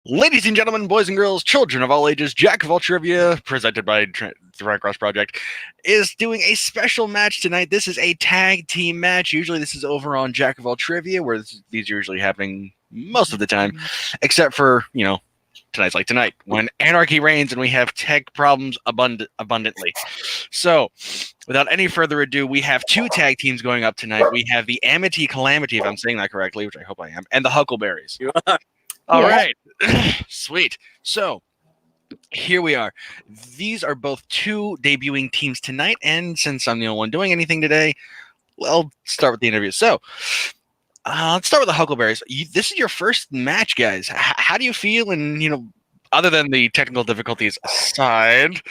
Ladies and gentlemen, boys and girls, children of all ages, Jack of all trivia, presented by the Red Cross Project, is doing a special match tonight. This is a tag team match. Usually this is over on Jack of all trivia, where these are usually happening most of the time, except for, tonight's like tonight, when anarchy reigns and we have tech problems abundantly. So, without any further ado, we have two tag teams going up tonight. We have the Amity Calamity, if I'm saying that correctly, which I hope I am, and the Huckleberries. You are. All right. Sweet. So, here we are. These are both two debuting teams tonight, and since I'm the only one doing anything today, well, start with the interview. So, let's start with the Huckleberries. This is your first match, guys. How do you feel? And, other than the technical difficulties aside,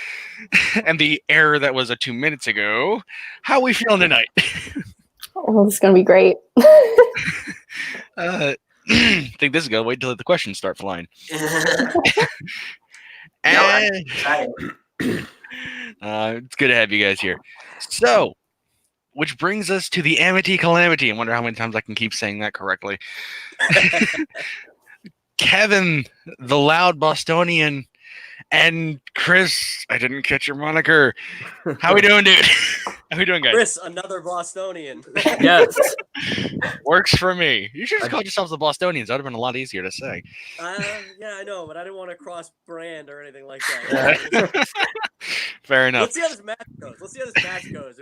and the error that was 2 minutes ago, how are we feeling tonight? Oh, this is going to be great. Think this is going to wait until the questions start flying. It's good to have you guys here. So, which brings us to the Amity Calamity. I wonder how many times I can keep saying that correctly. Kevin, the loud Bostonian, and Chris, I didn't catch your moniker. How we doing, dude? How we doing, guys? Chris, another Bostonian. Yes. Works for me. You should just call yourselves the Bostonians. That would have been a lot easier to say. Yeah, I know, but I didn't want to cross brand or anything like that. Fair enough. Let's see how this match goes.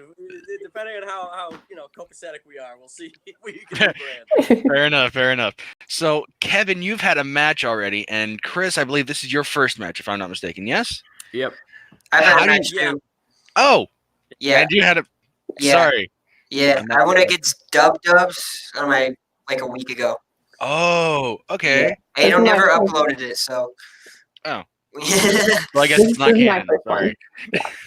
Depending on how copacetic we are, we'll see if we can do brand. Fair enough. So, Kevin, you've had a match already, and Chris, I believe this is your first match, if I'm not mistaken. Yes? Yep. I've had a match too. Oh. Yeah. And you had a. Yeah. Sorry. Yeah, I went against Dubs on a week ago. Oh, okay. I don't never uploaded it, so. Oh. Well, I guess it's not canon. Sorry.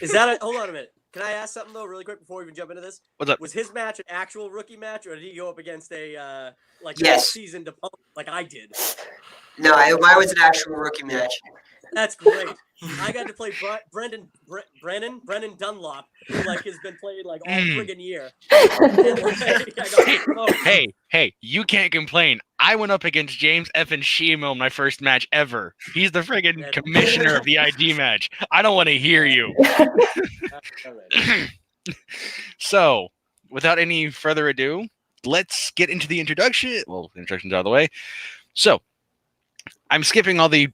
Is that hold on a minute. Can I ask something though, really quick, before we even jump into this? What's up? Was his match an actual rookie match, or did he go up against a Yes. seasoned opponent like I did? No, mine was an actual rookie match. That's great. I got to play Brendan Dunlop, who has been played all friggin' year. Hey, you can't complain. I went up against James F. Shimo in my first match ever. He's the friggin' commissioner of the ID match. I don't want to hear you. So, without any further ado, let's get into the introduction. Well, the introduction's out of the way. So, I'm skipping all the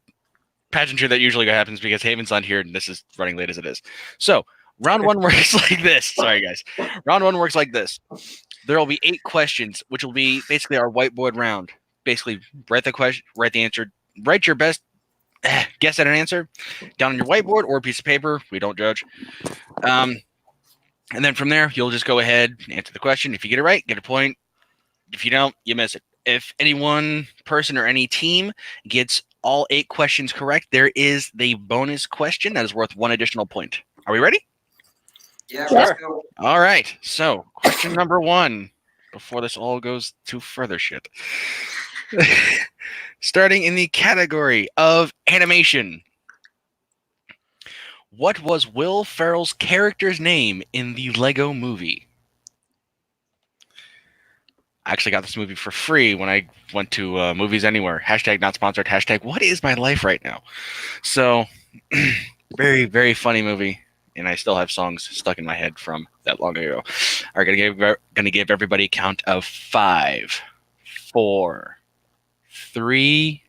pageantry that usually happens because Haven's not here and this is running late as it is. So, round one works like this. Sorry, guys. Round one works like this. There will be 8 questions, which will be basically our whiteboard round. Basically, write the question, write the answer, write your best guess at an answer down on your whiteboard or a piece of paper. We don't judge. And then from there, you'll just go ahead and answer the question. If you get it right, get a point. If you don't, you miss it. If any one person or any team gets all 8 questions correct, there is the bonus question that is worth 1 additional point. Are we ready? Yeah, Sure. let's go. All right. So, question number 1, before this all goes to further shit. Starting in the category of animation. What was Will Ferrell's character's name in the Lego movie? I actually got this movie for free when I went to Movies Anywhere. # not sponsored. # what is my life right now? So, very, very funny movie. And I still have songs stuck in my head from that long ago. All right, gonna give everybody a count of 5, 4, 3,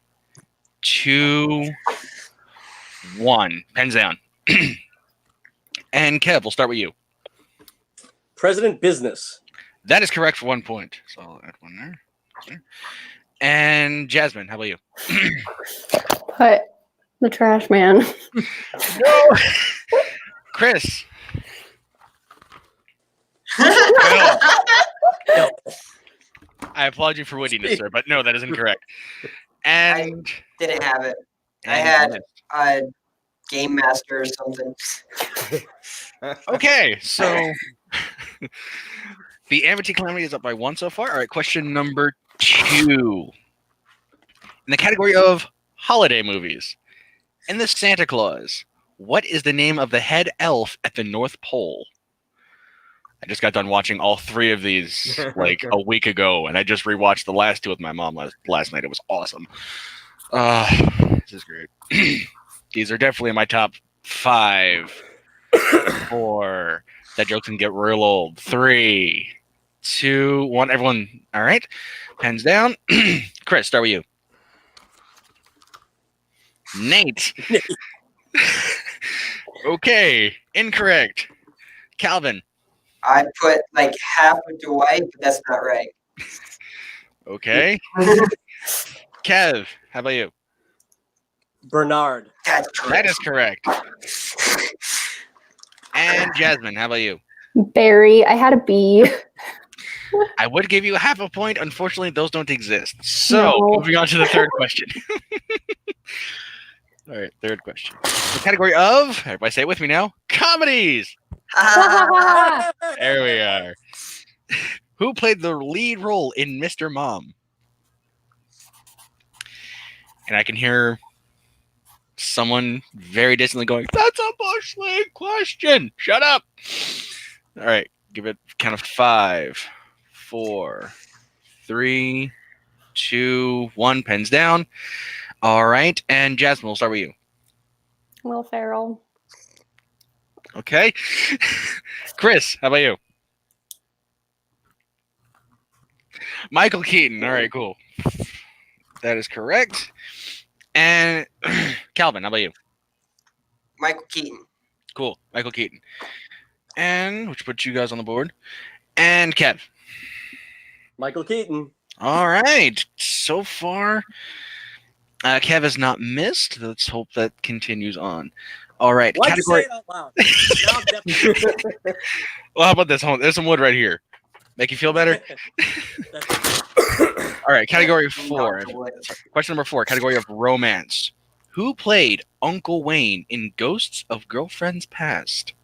2, 1. Pens down. And Kev, we'll start with you. President Business. That is correct for 1 point. So I'll add 1 there. And Jasmine, how about you? Put the trash man. No. Chris. No. I applaud you for wittiness, sir, but no, that is incorrect. And Didn't have it. I had Game Master or something. okay, so the Amity Calamity is up by 1 so far. All right, question number 2. In the category of holiday movies, in the Santa Claus, what is the name of the head elf at the North Pole? I just got done watching all 3 of these a week ago, and I just rewatched the last 2 with my mom last night. It was awesome. is great. These are definitely my top 5. 4. That joke can get real old. 3, 2, 1. Everyone, all right? Pens down. Chris, start with you. Nate. Okay, incorrect. Calvin. I put like half of Dwight, but that's not right. Okay. Kev, how about you? Bernard. That's That is correct. And Jasmine, how about you? Barry. I had a B. I would give you half a point. Unfortunately, those don't exist. So, No. moving on to the third question. All right, third question. The category of, everybody say it with me now, comedies. There we are. Who played the lead role in Mr. Mom? And I can hear someone very distantly going, "That's a Bush League question. Shut up." All right, give it count of 5, 4, 3, 2, 1. Pens down. All right, and Jasmine, we'll start with you. Will Ferrell. Okay. Chris, how about you? Michael Keaton. All right, cool. That is correct. And Calvin, how about you? Michael Keaton. Cool. Michael Keaton. And which puts you guys on the board. And Kev. Michael Keaton. All right. So far, Kev has not missed. Let's hope that continues on. All right. Why'd you say Category. it out loud? Now I'm definitely- Well, how about this? There's some wood right here. Make you feel better? All right. Category 4. Question number 4. Category of romance. Who played Uncle Wayne in Ghosts of Girlfriends Past?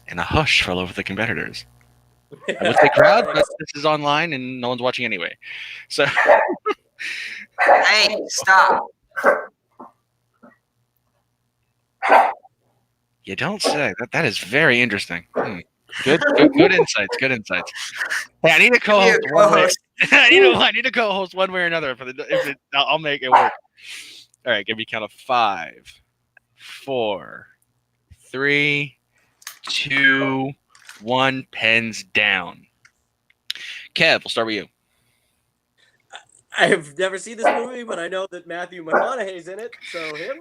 And a hush fell over the competitors. I would say crowd, but this is online and no one's watching anyway. So, Hey, stop. you don't say. That is very interesting. Good insights. Good insights. Hey, I need a co-host. You're a One way. co-host. I need a co-host one way or another. I'll make it work. All right, give me a count of 5, 4, 3, 2, 1. Pens down. Kev, we'll start with you. I have never seen this movie, but I know that Matthew McConaughey's in it, so him.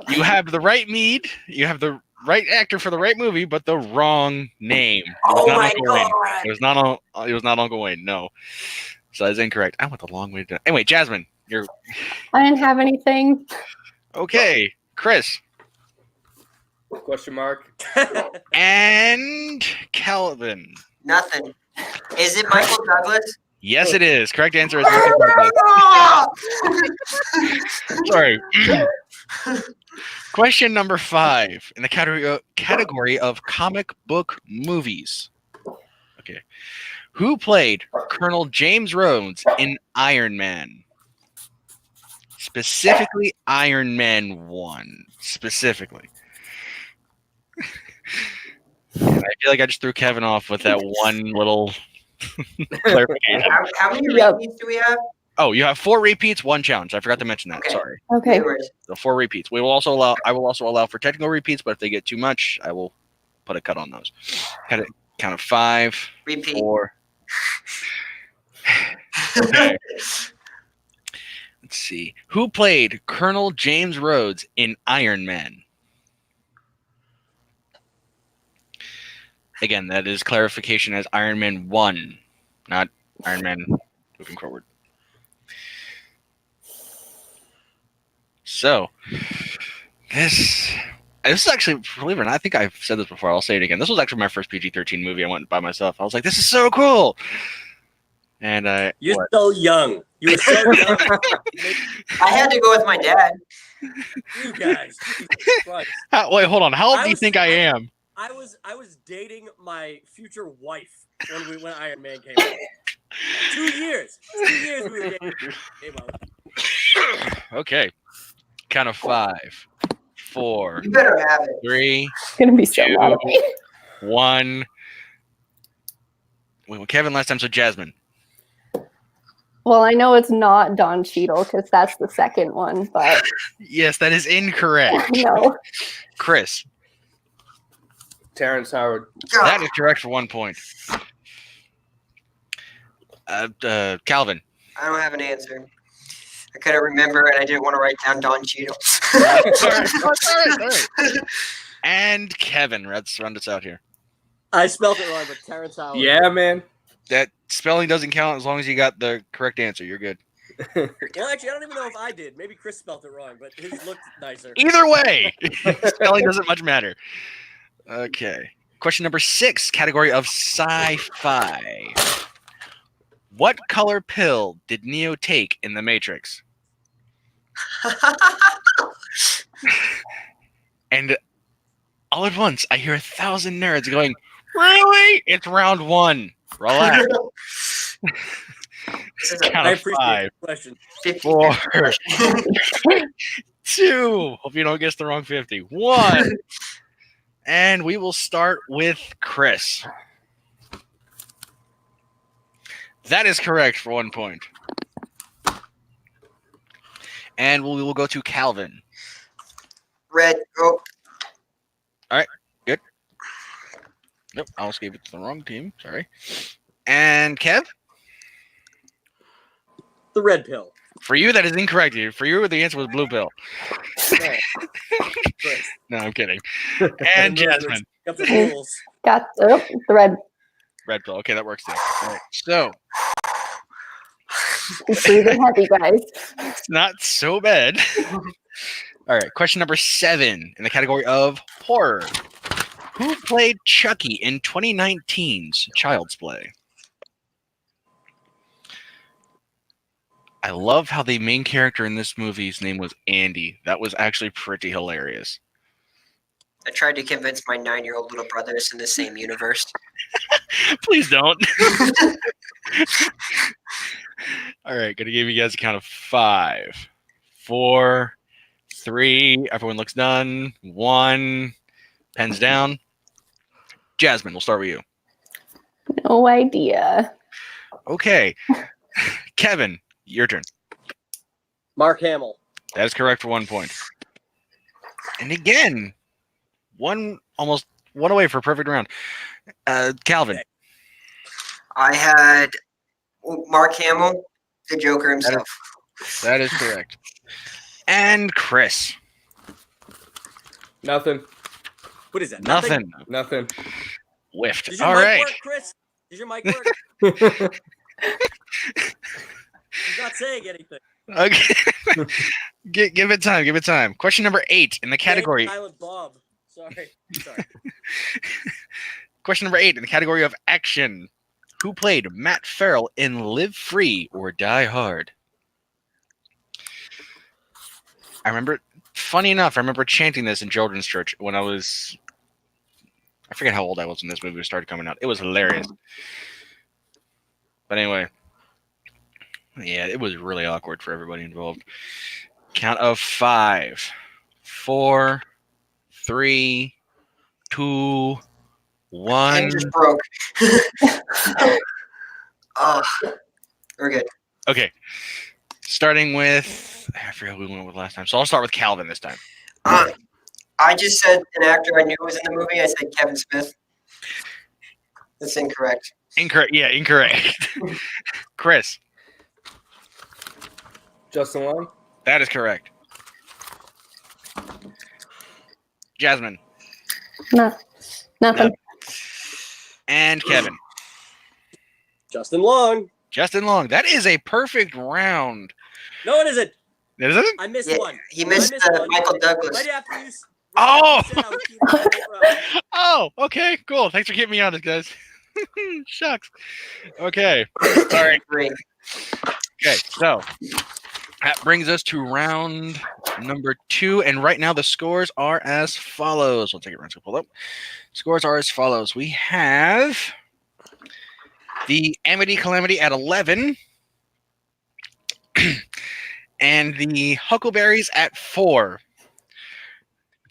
You have the right mead. You have the right actor for the right movie, but the wrong name. It was Oh not my Uncle Wayne. god. It was not Uncle Wayne. No, so that's incorrect. I went the long way down. Anyway, Jasmine, you're I didn't have anything. okay. Chris Question mark. and Calvin. Nothing. Is it Michael Douglas? Yes, it is. Correct answer is Michael Douglas. Sorry. Question number 5 in the category of comic book movies. Okay. Who played Colonel James Rhodes in Iron Man? Specifically, Iron Man 1. Specifically. And I feel like I just threw Kevin off with that one little clarification. How many Yep. repeats do we have? Oh, you have 4 repeats, 1 challenge. I forgot to mention that. Okay. Sorry. Okay. So 4 repeats. I will also allow for technical repeats, but if they get too much, I will put a cut on those. Count of 5, Repeat. 4. Okay. Let's see. Who played Colonel James Rhodes in Iron Man? Again, that is clarification as Iron Man 1, not Iron Man moving forward. So, this is actually, believe it or not, I think I've said this before. I'll say it again. This was actually my first PG-13 movie. I went by myself. I was like, this is so cool. And You're so young. You were so young. I had to go with my dad. You guys. Jesus Christ. wait, hold on. How old I do you was- think I am? I was dating my future wife when Iron Man came out. 2 years. 2 years we were dating. Came out. Okay. Count of 5, 4, You better have it. 3, It's gonna be so loud of me. 1. Wait, well, Kevin last time, so Jasmine. Well, I know it's not Don Cheadle because that's the second one, but Yes, that is incorrect. no. Chris, Terrence Howard. that is correct for 1 point. Calvin. I don't have an answer. I couldn't remember, and I didn't want to write down Don Cheadle. All right. And Kevin, let's round us out here. I spelled it wrong, but Terrence Howard. Yeah, man. That spelling doesn't count as long as you got the correct answer. You're good. Well, actually, I don't even know if I did. Maybe Chris spelled it wrong, but his looked nicer. Either way, spelling doesn't much matter. Okay. Question number 6, category of sci-fi. What color pill did Neo take in The Matrix? And all at once, I hear 1,000 nerds going, "Really? It's round 1. Relax." Count I of appreciate 5, the question. 4, 2. Hope you don't guess the wrong 50. 1. And we will start with Chris. That is correct for 1 point. And we will go to Calvin. Red. Oh, Nope, I almost gave it to the wrong team. Sorry. And Kev? The red pill. For you, that is incorrect. For you, the answer was blue pill. No. Chris. No, I'm kidding. And Jasmine. Got the rules. Got the red. Red pill. Okay, that works too. All right. So, He's breathing heavy, guys. it's not so bad. All right, question number 7 in the category of horror. Who played Chucky in 2019's Child's Play? I love how the main character in this movie's name was Andy. That was actually pretty hilarious. I tried to convince my 9-year-old little brother it's in the same universe. Please don't. All right, gonna give you guys a count of 5, 4, 3. Everyone looks done. 1. Pens down. Jasmine, we'll start with you. No idea. Okay. Kevin, your turn. Mark Hamill. That is correct for 1 point. And again, almost one away for a perfect round. Calvin. I had Mark Hamill, the Joker himself. That is correct. And Chris. Nothing. What is that? Nothing. Nothing. Whiffed. Does your All mic right. work, Chris? Does your mic work? He's not saying anything. Okay. Give it time. Give it time. Question number 8 in the category. Silent Bob. Sorry. Question number 8 in the category of action. Who played Matt Farrell in Live Free or Die Hard? I remember, funny enough, I remember chanting this in children's church when I forget how old I was when this movie started coming out. It was hilarious. But anyway, yeah, it was really awkward for everybody involved. Count of 5, 4, 3, 2, 1. Pen just broke. Oh, we're good. Okay. Starting with, I forgot who we went with last time. So I'll start with Calvin this time. I just said an actor I knew was in the movie. I said Kevin Smith. That's incorrect. Incorrect. Yeah, incorrect. Chris. Justin Long. That is correct. Jasmine. No, nothing. And Kevin. Justin Long. Justin Long. That is a perfect round. No, it isn't. Is it? I missed Yeah, one. he missed one. Michael Douglas. Right after you. Oh! said I was keeping it. Oh, okay, cool. Thanks for keeping me honest, guys. Shucks. Okay. Sorry. Great. Okay, so that brings us to round number 2, and right now the scores are as follows. We'll take it round to pull up. Scores are as follows. We have the Amity Calamity at 11, and the Huckleberries at 4.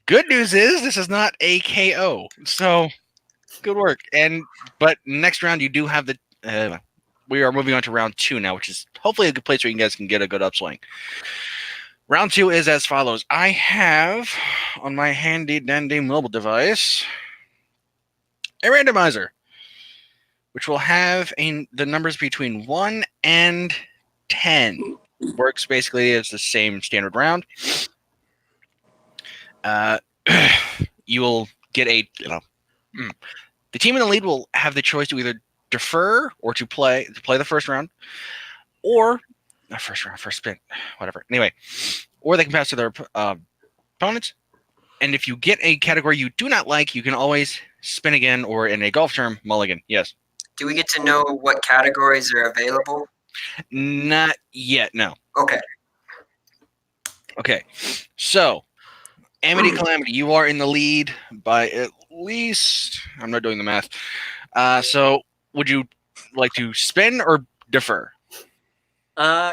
Good news is this is not a KO, so good work. But next round you do have the we are moving on to round 2 now, which is hopefully a good place where you guys can get a good upswing. Round 2 is as follows. I have on my handy dandy mobile device a randomizer, which will have the numbers between 1 and 10. Works basically as the same standard round. You will get the team in the lead will have the choice to either defer or to play the first round, or not first spin, whatever. Anyway, or they can pass to their opponents. And if you get a category you do not like, you can always spin again, or in a golf term, mulligan. Yes. Do we get to know what categories are available? Not yet. No. Okay. Okay. So, Amity Calamity, you are in the lead by at least. I'm not doing the math. So, would you like to spin or defer?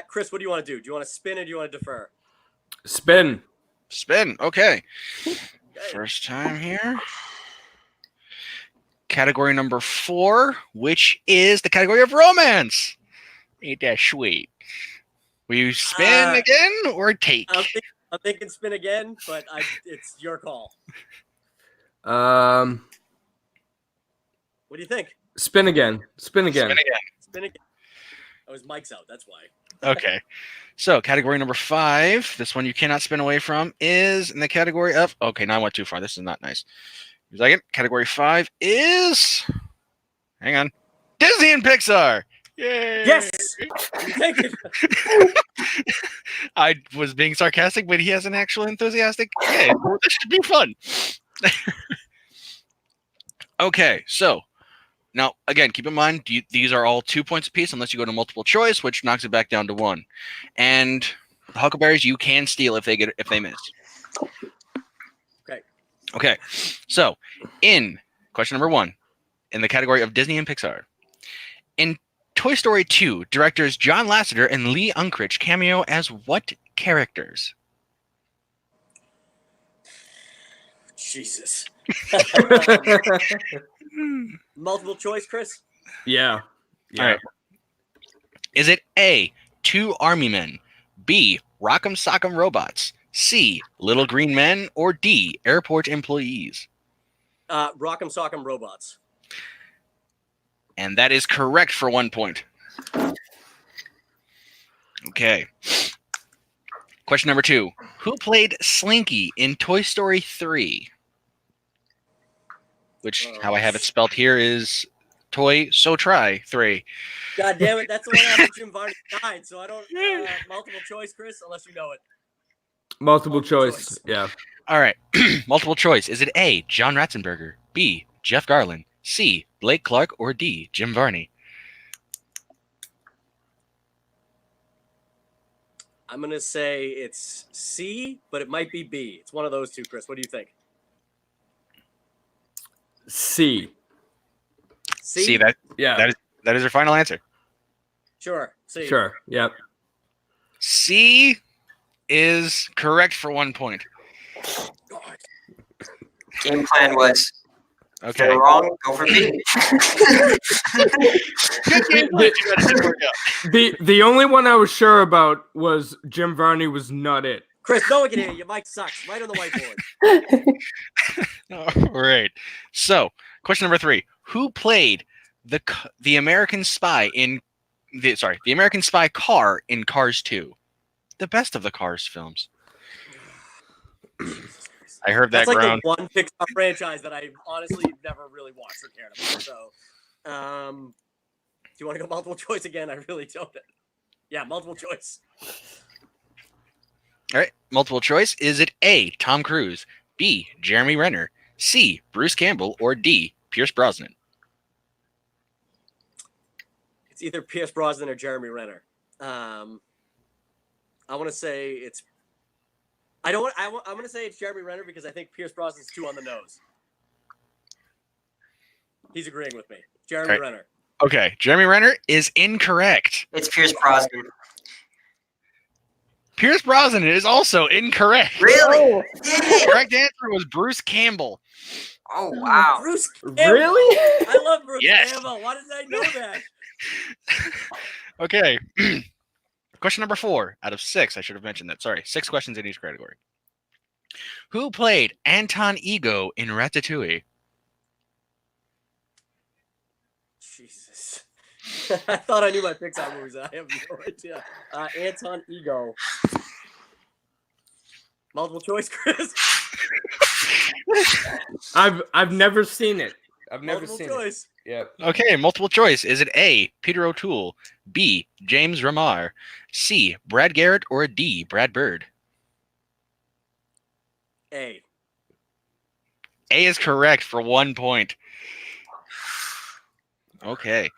Chris, what do you want to do? Do you want to spin or do you want to defer? Spin. Spin. Okay. First time here. Category number 4, which is the category of romance. Ain't that sweet? Will you spin again or take? I'm thinking spin again, but it's your call. Um, What do you think? spin again. Spin again. Spin again. Spin again. Oh, his mic's out. That's why. Okay. So category number 5, this one you cannot spin away from, is in the category of. Okay, now I went too far. This is not nice. A second. Category 5 is. Hang on. Disney and Pixar. Yay! Yes. Thank you. I was being sarcastic, but he has an actual enthusiastic. Hey, this should be fun. Okay, so now again, keep in mind these are all 2 points apiece, unless you go to multiple choice, which knocks it back down to 1. And the Huckleberries you can steal if they miss. Okay. Okay, so in question number 1, in the category of Disney and Pixar, in Toy Story 2, directors John Lasseter and Lee Unkrich cameo as what characters? Jesus. Multiple choice, Chris? Yeah. All right. Is it A, 2 army men, B, Rock'em Sock'em robots, C, little green men, or D, airport employees? Rock'em Sock'em robots. And that is correct for 1 point. Okay. Question number 2. Who played Slinky in Toy Story 3? Which, how I have it spelled here, is Toy So Try 3. God damn it. That's the one after Jim Varney died, so I don't multiple choice, Chris, unless you know it. Multiple choice. Yeah. All right. Multiple choice. Is it A, John Ratzenberger, B, Jeff Garlin, C, Blake Clark, or D, Jim Varney? I'm going to say it's C, but it might be B. It's one of those two, Chris. What do you think? C. C? See that? Yeah. That is your final answer. Sure. C. Sure. Yep. C is correct for 1 point. God. Game plan was Okay. go wrong, go for B. Good game plan. Too bad it didn't work out. The only one I was sure about was Jim Varney was not it. Chris, no one can hear you. Your mic sucks. Right on the whiteboard. All right. So, question number 3: Who played the American Spy in the American Spy car in Cars 2? The best of the Cars films. I heard that That's like ground. the one Pixar franchise that I honestly never really watched or cared about. So, do you want to go multiple choice again? I really don't. Yeah, multiple choice. All right. Multiple choice. Is it A, Tom Cruise, B, Jeremy Renner, C, Bruce Campbell, or D, Pierce Brosnan? It's either Pierce Brosnan or Jeremy Renner. I want to say it's. I'm going to say it's Jeremy Renner because I think Pierce Brosnan's too on the nose. He's agreeing with me. Jeremy Renner. Okay. Jeremy Renner is incorrect. It's Pierce Brosnan. Pierce Brosnan is also incorrect. Really? Oh, The correct answer was Bruce Campbell. Oh, wow. Bruce Campbell. Really? I love Bruce Yes. Campbell. Why did I know that? Okay. Question number 4 out of 6. I should have mentioned that. Sorry. 6 questions in each category. Who played Anton Ego in Ratatouille? Jesus. I thought I knew my Pixar movies. I have no idea. Anton Ego. Multiple choice, Chris. I've never seen it. I've never Multiple seen choice. it. Yep. Okay, multiple choice. Is it A, Peter O'Toole, B, James Remar, C, Brad Garrett, or D, Brad Bird? A. A is correct for 1 point. Okay.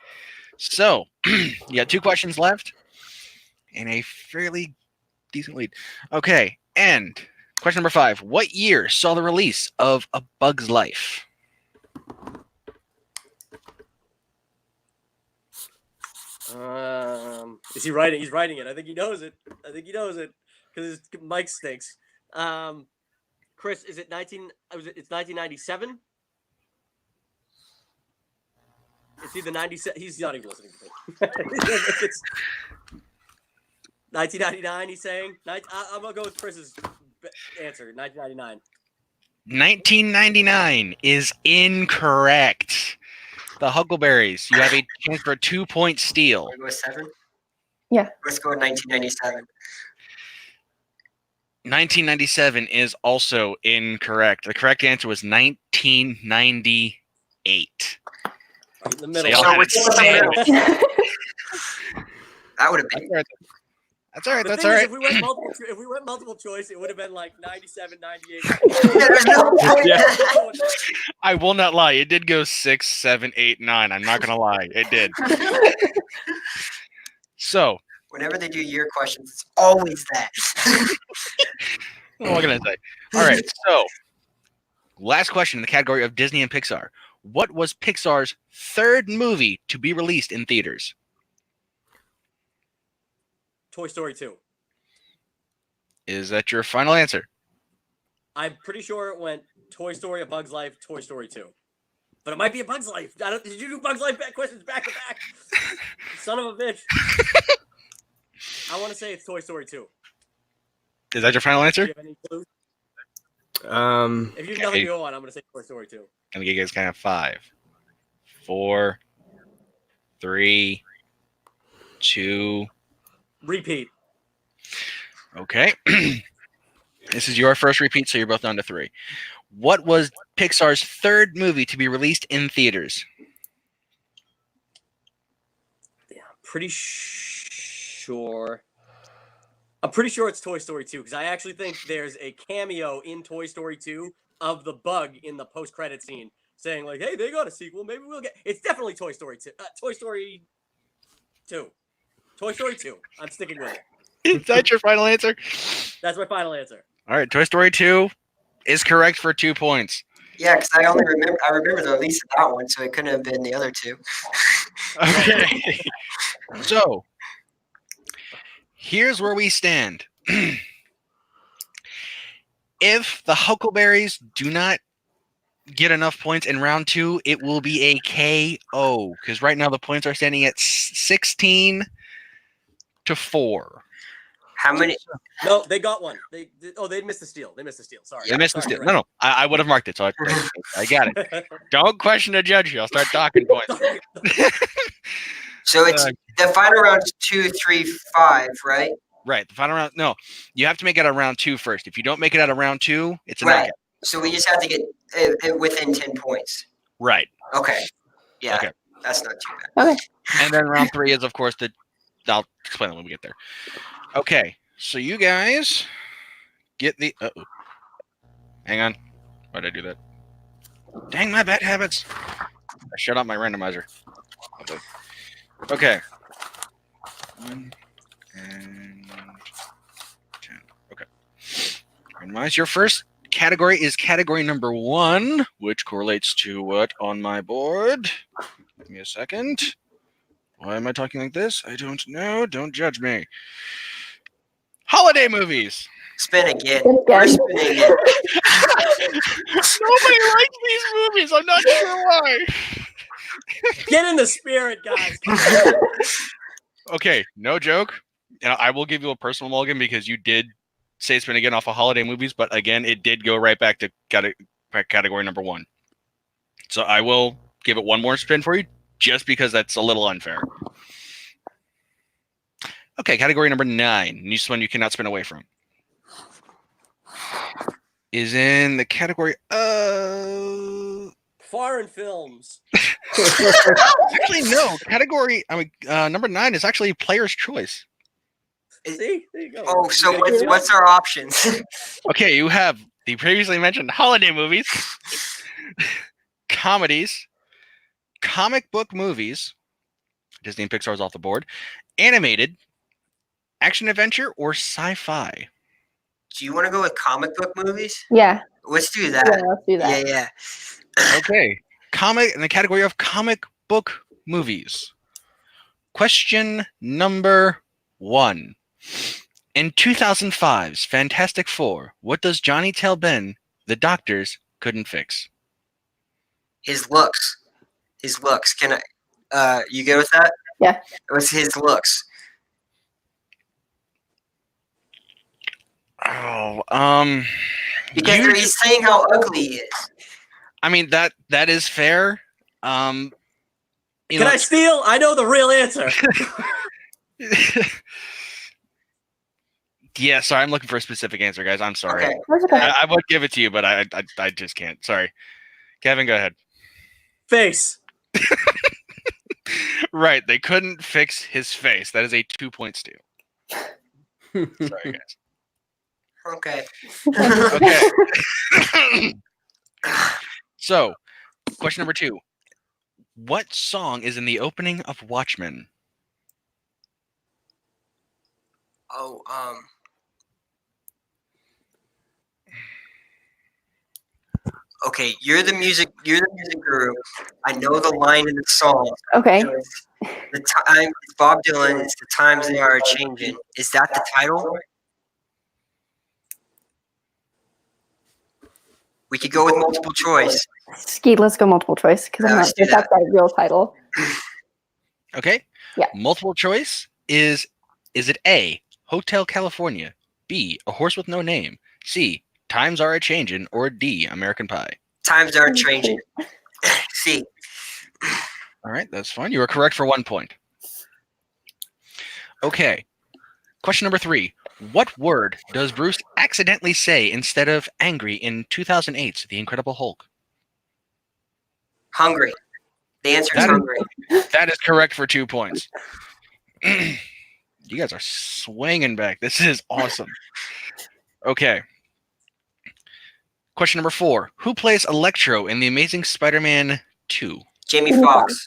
So, you got 2 questions left and a fairly decent lead. Okay, and question number 5. What year saw the release of A Bug's Life? Is he writing? He's writing it. I think he knows it. Because his mic stinks. Chris, is it 19? It's 1997. It's either 97. He's not even listening to me. It's 1999. He's saying. I'm gonna go with Chris's answer. 1999. 1999 is incorrect. The Huckleberries. You have a chance for a 2-point steal. Wanna go with 7? Yeah. Let's go with 1997. 1997 is also incorrect. The correct answer was 1998. Right in the middle. So So it's it's same. That would have been. That's all right. The That's thing all is, right. if we went multiple choice, it would have been like 97, 98. There's no point. Yeah. I will not lie. It did go 6, 7, 8, 9. I'm not gonna lie. It did. So, Whenever they do year questions, it's always that. what am I gonna say? All right. So, last question in the category of Disney and Pixar. What was Pixar's 3rd movie to be released in theaters? Toy Story 2. Is that your final answer? I'm pretty sure it went Toy Story, A Bug's Life, Toy Story 2. But it might be A Bug's Life. Did you do Bug's Life questions back to back? Son of a bitch. I want to say it's Toy Story 2. Is that your final Do answer? you have any clues? If you have nothing Okay. to go on, I'm going to say Toy Story 2. Gonna give you guys kind of 5, 4, 3, 2. Repeat. Okay. This is your first repeat, so you're both down to 3. What was Pixar's 3rd movie to be released in theaters? Yeah, I'm pretty sure. I'm pretty sure it's Toy Story 2 because I actually think there's a cameo in Toy Story 2 of the bug in the post-credit scene saying like, "Hey, they got a sequel. Maybe we'll get." It's definitely Toy Story 2. Toy Story 2. Toy Story 2. I'm sticking with it. Is that your final answer? That's my final answer. All right, Toy Story 2 is correct for 2 points. Yeah, because I remember the release of that one, so it couldn't have been the other 2. Okay. So, here's where we stand. If the Huckleberries do not get enough points in round 2, it will be a KO because right now the points are standing at 16-4. How many? No, they got one. They missed the steal. They missed the steal. Sorry. They missed the Sorry, steal. No, I would have marked it, so I got it. Don't question the judge here. I'll start talking points. So it's the final round's 2, 3, 5, right? Right, the final round. No, you have to make it out of round 2 first. If you don't make it out of round 2, it's a Right. knockout. So we just have to get it within 10 points. Right. Okay. Yeah. Okay. That's not too bad. And then round 3 is, of course, I'll explain it when we get there. Okay, so you guys get the. Hang on. Why did I do that? Dang my bad habits. I shut off my randomizer. Okay. 1 and 10. Okay. Randomize. Your first category is category number 1, which correlates to what on my board? Give me a second. Why am I talking like this? I don't know. Don't judge me. Holiday movies. Spin again. Spin again. We're spinning again. Nobody likes these movies. I'm not sure why. Get in the spirit, guys. Okay, no joke. And I will give you a personal mulligan because you did say spin again off of holiday movies, but again, it did go right back to category number 1. So I will give it one more spin for you, just because that's a little unfair. Okay, category number 9. And this one you cannot spin away from. Is in the category of... Foreign films. Actually, no. Category number 9 is actually player's choice. See? There you go. Oh, so You gotta give it what's up. our options? Okay, you have the previously mentioned holiday movies, comedies, comic book movies, Disney and Pixar's off the board, animated, action adventure, or sci-fi. Do you want to go with comic book movies? Yeah. Let's do Yeah, that. let's do that. Yeah. Okay, comic in the category of comic book movies. Question number 1. In 2005's Fantastic Four, what does Johnny tell Ben the doctors couldn't fix? His looks. Can I? You good with that? Yeah. It was his looks. Oh, Because you- he's saying how ugly he is. I mean that is fair. You Can know, I steal? I know the real answer. yeah, sorry, I'm looking for a specific answer, guys. I'm sorry. Okay. That's okay. I would give it to you, but I just can't. Sorry. Kevin, go ahead. Face. Right, they couldn't fix his face. That is a 2-point steal. Sorry, guys. Okay. Okay. So, question number 2. What song is in the opening of Watchmen? Oh, Okay, you're the music guru. I know the line in the song. Okay. So it's the time, it's Bob Dylan. It's the times they are changing. Is that the title? We could go with multiple choice. Skeet, let's go multiple choice because I'm Yeah, not let's do sure if that's that real title. Okay. Yeah. Multiple choice is it A, Hotel California, B, A Horse with No Name, C, Times Are a Changin', or D, American Pie? Times are changing. See, All right, that's fine. You were correct for 1 point. Okay. Question number 3. What word does Bruce accidentally say instead of angry in 2008's The Incredible Hulk? hungry. The answer is That is- hungry. That is correct for 2 points. You guys are swinging back. This is awesome. Okay. Question number 4. Who plays Electro in The Amazing Spider-Man 2? Jamie Foxx.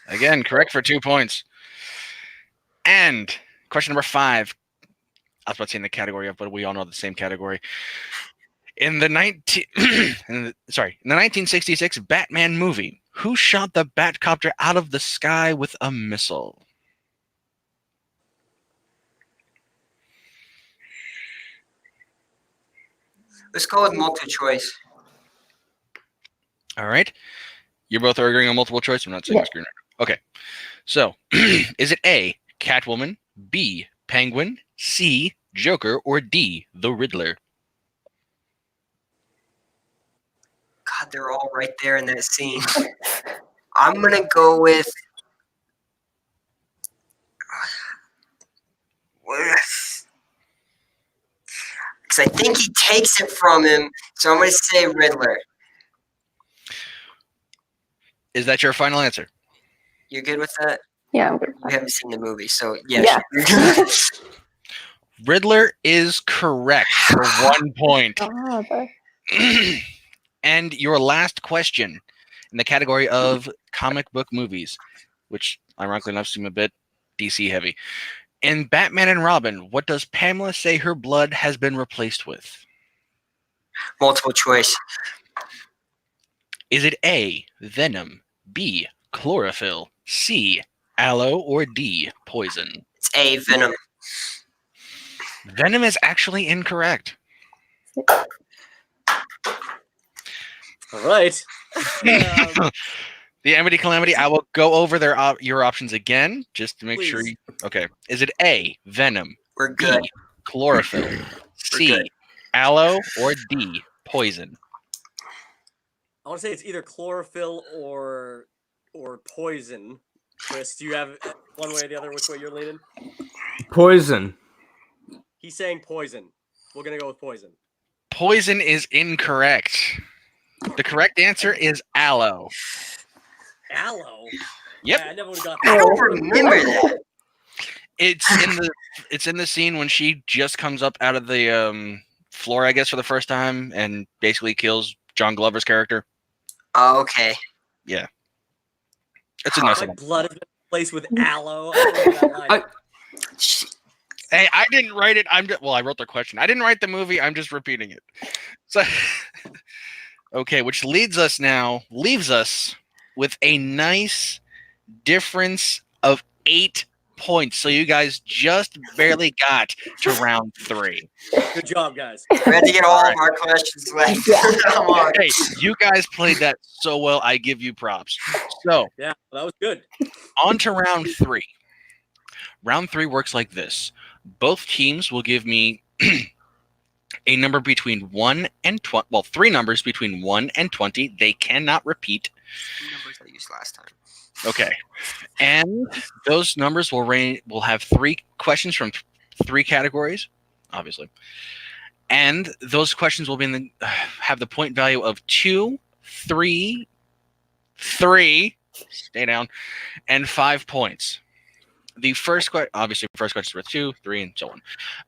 Again, correct for 2 points. And question number 5. I was about to say in the category of, but we all know the same category. In the 1966 Batman movie, who shot the Batcopter out of the sky with a missile? Let's go with multiple choice. All right. You both are agreeing on multiple choice. I'm not saying Yeah. screen reader. Okay. So, is it A, Catwoman, B, Penguin, C, Joker, or D, the Riddler? God, they're all right there in that scene. I'm gonna go with. Because I think he takes it from him, so I'm gonna say Riddler. Is that your final answer? You good with that? Yeah, I'm good. You haven't seen the movie, so yes. Yeah. Riddler is correct for 1 point. Ah, okay. And your last question in the category of comic book movies, which ironically enough seem a bit DC heavy. In Batman and Robin, what does Pamela say her blood has been replaced with? Multiple choice. Is it A, Venom, B, chlorophyll, C, aloe, or D, poison? It's A, Venom. Venom is actually incorrect. All right. The Amity Calamity. I will go over your options again just to make sure. Please. Okay. Is it A, venom, We're B, good. chlorophyll, C, good. aloe, or D, poison? I want to say it's either chlorophyll or poison. Chris, do you have one way or the other which way you're leaning? Poison. He's saying poison. We're gonna go with poison. Poison is incorrect. The correct answer is aloe. Aloe. Yep. Yeah, I never would have got I that. don't remember that. It's in the scene when she just comes up out of the floor, I guess, for the first time and basically kills John Glover's character. Oh, okay. It's a nice My one. blood has been replaced with aloe. I don't know that line. Hey, I didn't write it. I wrote the question. I didn't write the movie. I'm just repeating it. So, okay, which leaves us with a nice difference of 8 points. So you guys just barely got to round 3. Good job, guys. We had to get all of our questions left. Yeah. Come on. Hey, you guys played that so well. I give you props. So Yeah, that was good. on to round 3. Round 3 works like this. Both teams will give me a number between 1 and 20. Well, 3 numbers between 1 and 20. They cannot repeat. Numbers I used last time. Okay. And those numbers will have 3 questions from 3 categories, obviously. And those questions will be have the point value of 2, 3, stay down, and 5 points. The first question, obviously, first question is worth 2, 3, and so on.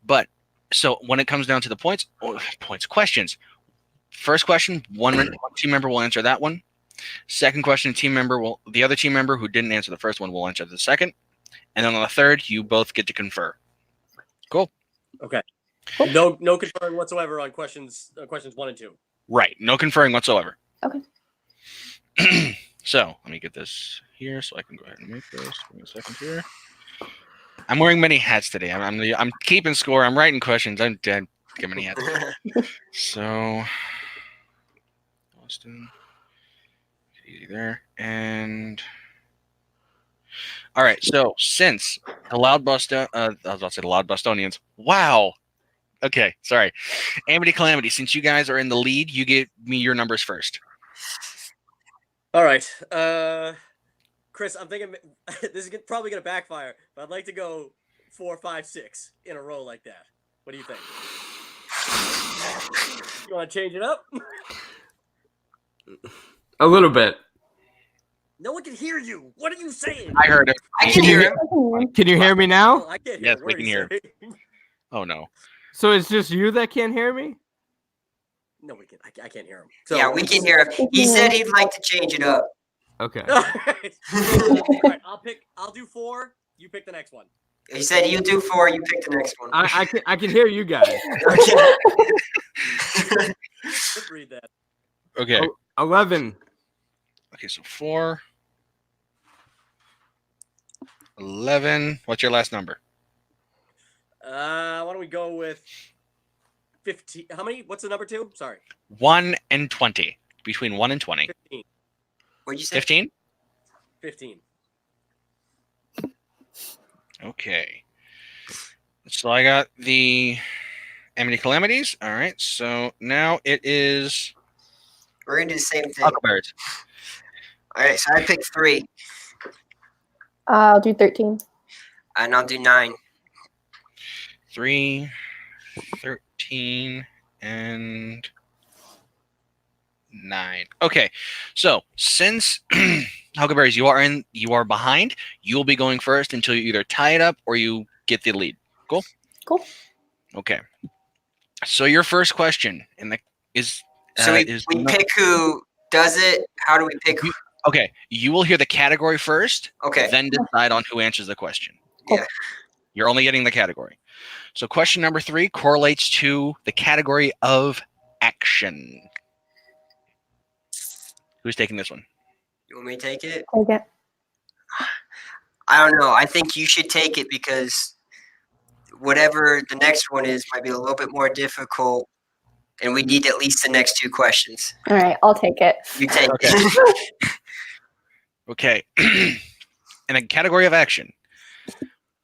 But so when it comes down to the questions. First question, one team member will answer that one. Second question, the other team member who didn't answer the first one will answer the second. And then on the third, you both get to confer. Cool. Okay. No conferring whatsoever on questions 1 and 2. Right. No conferring whatsoever. Okay. So let me get this here so I can go ahead and make this. Give me a second here. I'm wearing many hats today. I'm keeping score. I'm writing questions. I'm dead. Get many hats. So Austin. Easy there. And all right. So since the Loud Bostonians. Wow. Okay. Sorry. Amity Calamity. Since you guys are in the lead, you give me your numbers first. All right. Chris, I'm thinking this is probably going to backfire, but I'd like to go 4, 5, 6 in a row like that. What do you think? You want to change it up? A little bit. No one can hear you. What are you saying? I heard it. I can hear him. Can you hear me Oh, now? I can't hear Yes, a we word can he's hear. saying. Oh no. So it's just you that can't hear me? No, we can. I can't hear him. Yeah, we can hear him. He said he'd like to change it up. Okay. All right, I'll do 4. You pick the next one. He said you do 4, you pick the next one. I can hear you guys. Okay. Just read that. Okay. 11. Okay, so 4. 11. What's your last number? Why don't we go with 15? How many? What's the number 2? Sorry. 1 and 20. Between 1 and 20. 15. What'd you say? 15? 15. Okay. So I got the Amity Calamities. All right. So now it is We're going to do the same thing. Huckleberries. All right, so I picked 3, I'll do 13. and I'll do 9. 3, 13, and 9. Okay. So since Huckleberries, you are behind, you'll be going first until you either tie it up or you get the lead. Cool? Cool. Okay. So your first question is So we pick who does it. How do we pick? okay. You will hear the category first, Okay. then decide on who answers the question. Yeah. You're only getting the category. So question number 3 correlates to the category of action. Who's taking this one? You want me to take it? Take it. I don't know. I think you should take it because whatever the next one is might be a little bit more difficult, and we need at least the next 2 questions. All right, I'll take it. You take Okay. it. Okay. In the category of action,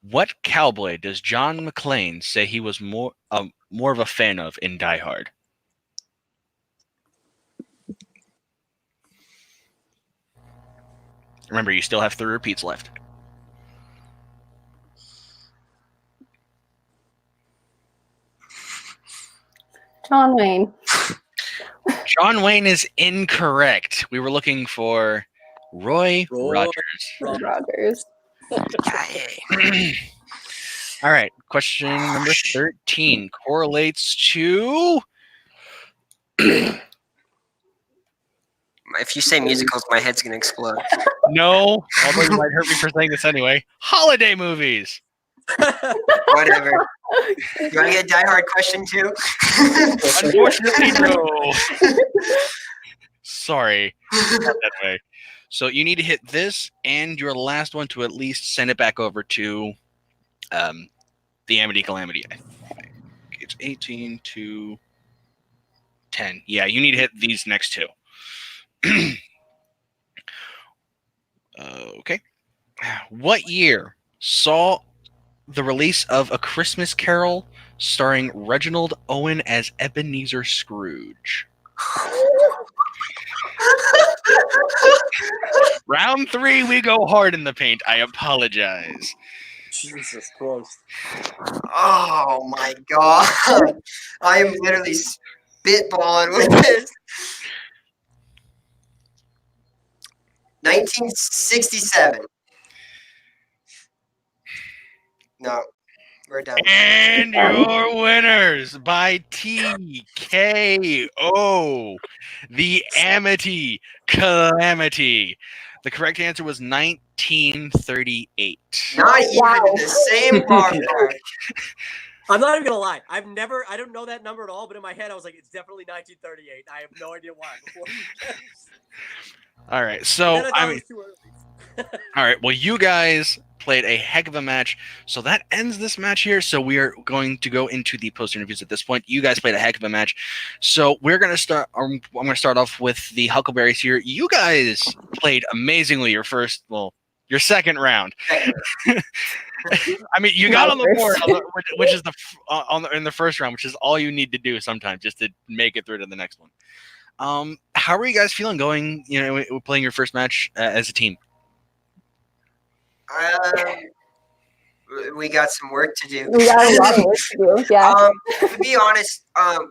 what cowboy does John McClane say he was more of a fan of in Die Hard? Remember, you still have 3 repeats left. John Wayne. John Wayne is incorrect. We were looking for Roy Rogers. Rogers. All right. Question number 13 correlates to. If you say musicals, my head's gonna explode. No, although you might hurt me for saying this anyway. Holiday movies. Whatever. You want to get a Die Hard question too? Unfortunately, no. Sorry. Not that way. So you need to hit this and your last one to at least send it back over to the Amity Calamity. I think it's 18 to 10. Yeah, you need to hit these next 2. Okay. What year saw the release of A Christmas Carol starring Reginald Owen as Ebenezer Scrooge? Round 3, we go hard in the paint. I apologize. Jesus Christ. Oh my god. I am literally spitballing with this. 1967. No, we're done. And your winners by TKO, the Amity Calamity. The correct answer was 1938. Not even in the same ballpark. I'm not even gonna lie. I don't know that number at all, but in my head I was like, it's definitely 1938. I have no idea why. Before you guys. All right, Then so I thought I it mean, was too early. all right. Well, you guys played a heck of a match, so that ends this match here. So we are going to go into the post interviews at this point. You guys played a heck of a match, so we're gonna start. I'm gonna start off with the Huckleberries here. You guys played amazingly your second round. I mean, you got on the board, which is in the first round, which is all you need to do sometimes just to make it through to the next one. How are you guys feeling going? Playing your first match as a team. We got some work to do. We got a lot of work to do. Yeah. To be honest,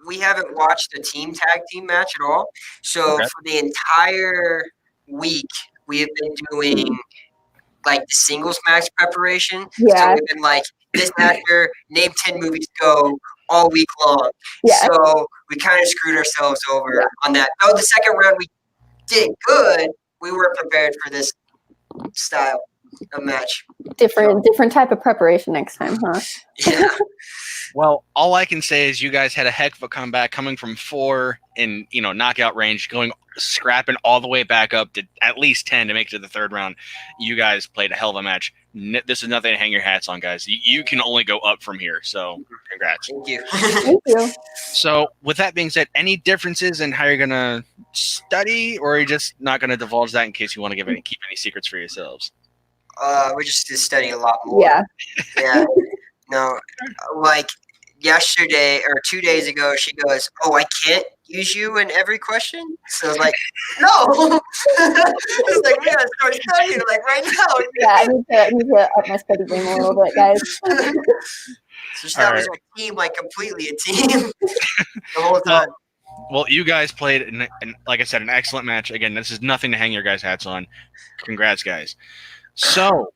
we haven't watched a tag team match at all. So Okay. for the entire week, we have been doing like the singles match preparation. Yeah. So we've been like this actor, name 10 movies, go all week long. Yeah. So we kind of screwed ourselves over on that. Oh, the second round we did good. We weren't prepared for this style of match. Different type of preparation next time, huh? Yeah. Well, all I can say is you guys had a heck of a comeback, coming from 4 in knockout range, scrapping all the way back up to at least 10 to make it to the third round. You guys played a hell of a match. This is nothing to hang your hats on, guys. You can only go up from here. So, congrats. Thank you. Thank you. So, with that being said, any differences in how you're gonna study, or are you just not gonna divulge that in case you want to keep any secrets for yourselves? We're just studying a lot more. Yeah. Yeah. No, like yesterday or 2 days ago, she goes, "Oh, I can't use you in every question." So I was like, "No." It's like we gotta start studying like right now. Yeah, I need to up my study game a little bit, guys. So that was a team, like completely a team the whole time. Well, you guys played, like I said, an excellent match. Again, this is nothing to hang your guys' hats on. Congrats, guys. So,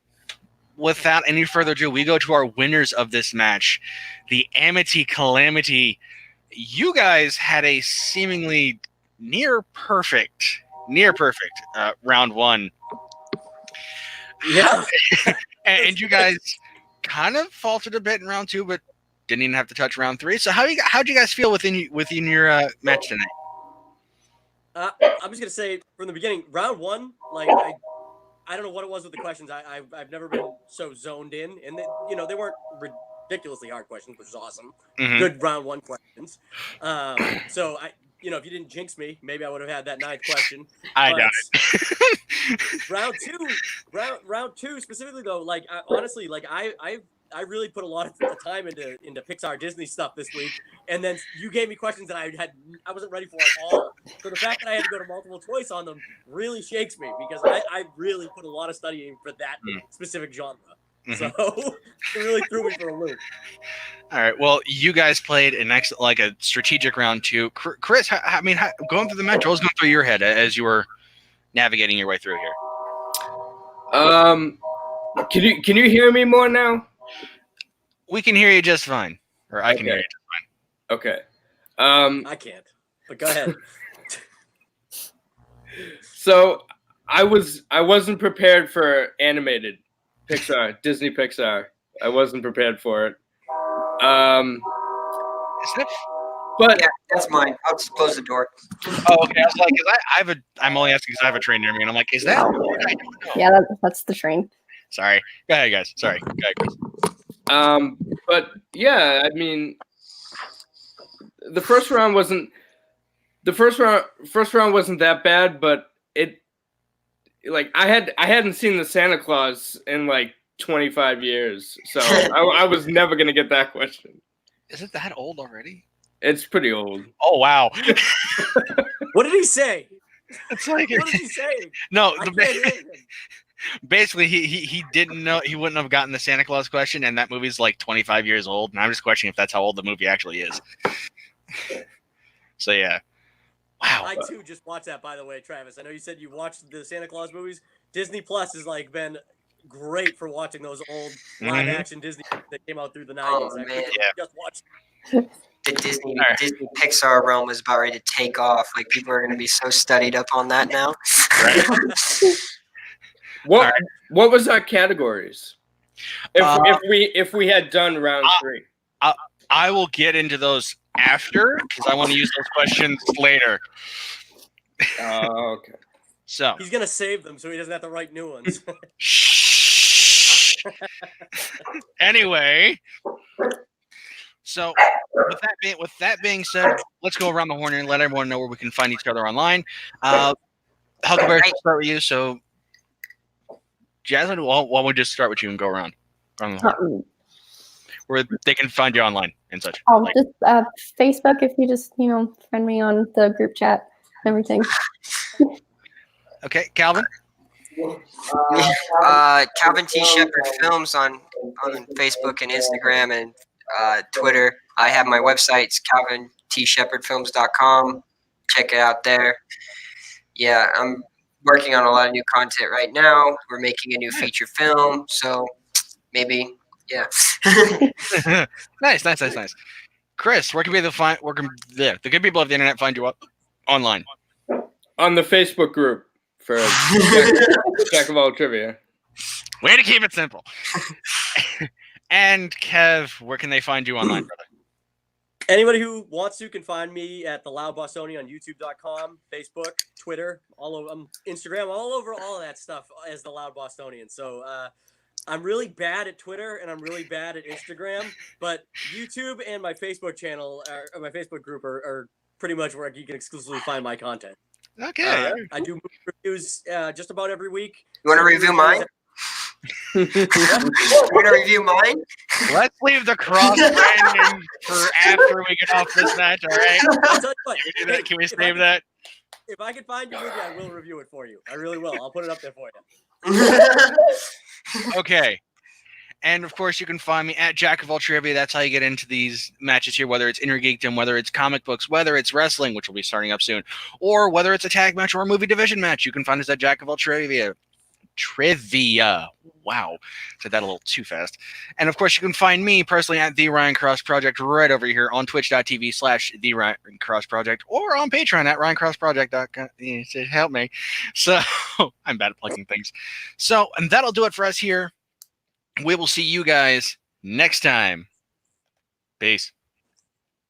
without any further ado, we go to our winners of this match, the Amity Calamity. You guys had a seemingly near perfect round 1. Yeah. and you guys kind of faltered a bit in round 2, but didn't even have to touch round 3. So how'd you guys feel within your match tonight? I'm just gonna say from the beginning, round 1, like I don't know what it was with the questions. I've never been so zoned in, and they weren't ridiculously hard questions, which is awesome. Mhm. Good round 1 questions. So if you didn't jinx me, maybe I would have had that 9th question. I But doubt it. round two specifically though, like honestly, like I really put a lot of time into Pixar Disney stuff this week, and then you gave me questions that I wasn't ready for at all. So the fact that I had to go to multiple choice on them really shakes me because I really put a lot of studying for that specific genre. So it really threw me for a loop. All right. Well, you guys played a strategic round 2. Chris, going through the match, what was going through your head as you were navigating your way through here? Can you hear me more now? We can hear you just fine, or I can hear you just Okay. I can't, but go ahead. So I wasn't prepared for animated Disney Pixar. I wasn't prepared for it. Is that? But Yeah, that's mine. I'll just close the door. Oh, okay. I was like, 'cause I'm only asking because I have a train near me, and I'm like, is that? I don't know. Yeah, that's the train. Sorry. Go ahead, guys. Sorry. Go ahead, Chris. but yeah, I mean, the first round wasn't that bad, but I hadn't seen the Santa Claus in like 25 years, so I was never gonna get that question. Is it that old already? It's pretty old. Oh wow. What did he say? It's like What is he saying? no. I can't hear him. Basically, he didn't know, he wouldn't have gotten the Santa Claus question, and that movie's like 25 years old, and I'm just questioning if that's how old the movie actually is. So yeah. Wow. I too just watched that, by the way, Travis. I know you said you watched the Santa Claus movies. Disney Plus has like been great for watching those old live action Disney that came out through the 90s. Oh, I man. just watched. The Disney Pixar realm is about ready to take off. Like people are going to be so studied up on that now. What was our categories? If we had done round 3. I will get into those after because I want to use those questions later. Okay. So He's going to save them so he doesn't have to write new ones. shh. Anyway, so with that being said, let's go around the horn and let everyone know where we can find each other online. Huckleberry, we'll start with you. So, Jasmine, why don't we just start with you and go around the horn, where they can find you online and such. Just Facebook. If you just find me on the group chat and everything. Okay, Calvin. Calvin T. Shepherd Films on Facebook and Instagram and Twitter. I have my website. It's calvintshepherdfilms.com. Check it out there. Yeah, I'm working on a lot of new content right now. We're making a new feature film, so maybe, yeah. Nice. Chris, where can the good people of the internet find you up online? On the Facebook group for Jack of All Trivia. Way to keep it simple. And Kev, where can they find you online, brother? Anybody who wants to can find me at The Loud Bostonian on YouTube.com, Facebook, Twitter, all over Instagram, all over all of that stuff as The Loud Bostonian. So I'm really bad at Twitter and I'm really bad at Instagram, but YouTube and my Facebook channel or my Facebook group are pretty much where you can exclusively find my content. Okay. I do movie reviews just about every week. You want to review mine? You want to review mine? Let's leave the cross branding for after we get off this match, all right? I'll tell you what, Can we save that? If I can find your movie, I will review it for you. I really will. I'll put it up there for you. Okay. And of course, you can find me at Jack of All Trivia. That's how you get into these matches here, whether it's Inner Geekdom, whether it's comic books, whether it's wrestling, which will be starting up soon, or whether it's a tag match or a movie division match. You can find us at Jack of All Trivia. Wow. Said that a little too fast. And of course, you can find me personally at The Ryan Cross Project right over here on twitch.tv/The Ryan Cross Project or on Patreon at RyanCrossProject.com. Help me. So I'm bad at plugging things. So, and that'll do it for us here. We will see you guys next time. Peace.